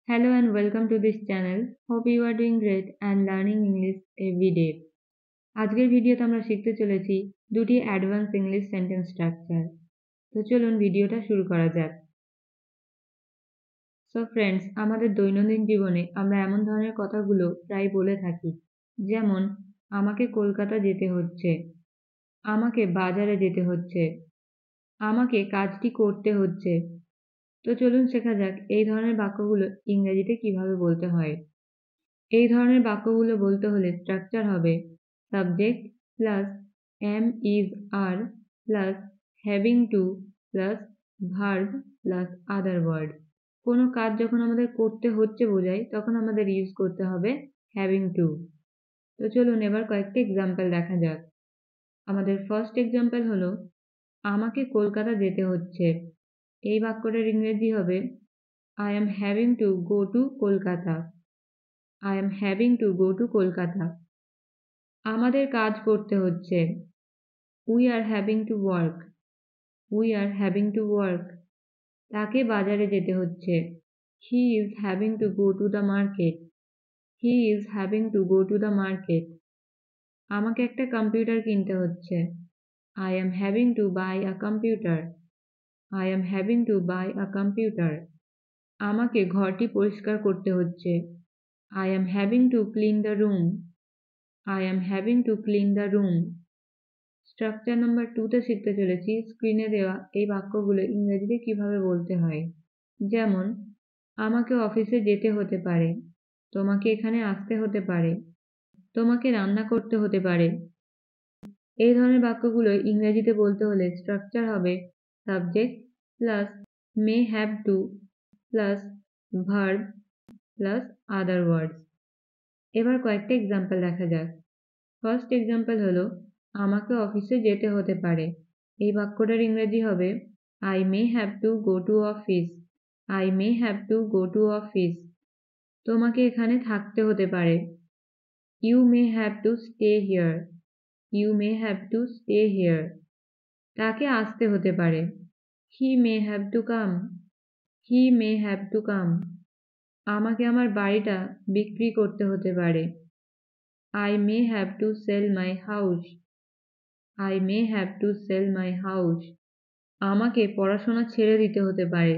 Hello and welcome to this channel. Hope you are doing great and learning English every day. আজকের ভিডিওতে আমরা শিখতে চলেছি দুটি অ্যাডভান্স ইংলিশ সেন্টেন্স স্ট্রাকচার। তো চলুন ভিডিওটা শুরু করা যাক। সো ফ্রেন্ডস, আমাদের দৈনন্দিন জীবনে আমরা এমন ধরনের কথাগুলো প্রায় বলে থাকি, যেমন আমাকে কলকাতা যেতে হচ্ছে, আমাকে বাজারে যেতে হচ্ছে, আমাকে কাজটি করতে হচ্ছে। তো চলুন শেখা যাক এই ধরনের বাক্যগুলো ইংরেজিতে কিভাবে বলতে হয়। এই ধরনের বাক্যগুলো বলতে হলে স্ট্রাকচার হবে subject plus am is are plus having to plus verb plus other word. কোনো কাজ যখন আমাদের করতে হচ্ছে বোঝায় তখন আমাদের ইউজ করতে হবে হ্যাভিং টু। তো চলুন এবার কয়েকটা এক্সাম্পল দেখা যাক। আমাদের ফার্স্ট এক্সাম্পল হলো আমাকে কলকাতা যেতে হচ্ছে। এই বাক্যটার ইংরেজি হবে I am having to go two Kolkata. I am having to go to Kolkata. আমাদের কাজ করতে হচ্ছে। We are having to work. We are having to work. তাকে বাজারে যেতে হচ্ছে। He is having to go to the market. He is having to go to the market. আমাকে একটা কম্পিউটার কিনতে হচ্ছে। I am having to buy a computer. I am having to buy a computer. আমাকে ঘরটি পরিষ্কার করতে হচ্ছে। I am having to clean the room. I am having to clean the room. Structure number 2 তে শিখতে চলেছি স্ক্রিনে দেওয়া এই বাক্যগুলো ইংরেজিতে কিভাবে বলতে হয়। যেমন আমাকে অফিসে যেতে হতে পারে, তোমাকে এখানে আসতে হতে পারে, তোমাকে রান্না করতে হতে পারে। এই ধরনের বাক্যগুলো ইংরেজিতে বলতে হলে স্ট্রাকচার হবে subject plus may have to plus verb plus other words. এবার কয়েকটা এক্সাম্পল দেখা যাক। ফার্স্ট এক্সাম্পল হলো আমাকে অফিসে যেতে হতে পারে। এই বাক্যটার ইংরেজি হবে I may have to go to office. I may have to go to office. তোমাকে এখানে থাকতে হতে পারে। You may have to stay here. You may have to stay here. তাকে আসতে হতে পারে। He may have to come. He may have to come. আমাকে আমার বাড়িটা বিক্রি করতে হতে পারে। I may have to sell my house. I may have to sell my house. আমাকে পড়াশোনা ছেড়ে দিতে হতে পারে।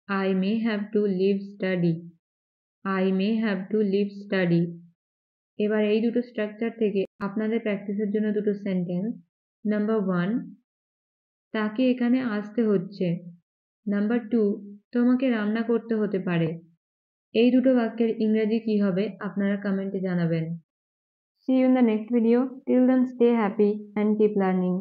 I may have to leave study. I may have to leave study. এবার এই দুটো স্ট্রাকচার থেকে আপনাদের প্র্যাকটিসের জন্য দুটো সেন্টেন্স। নাম্বার 1, তাকে এখানে আসতে হচ্ছে। নাম্বার 2, তোমাকে রান্না করতে হতে পারে। এই দুটো বাক্যের ইংরেজি কি হবে আপনারা কমেন্টে জানাবেন। See you in the next video. Till then, stay happy and keep learning.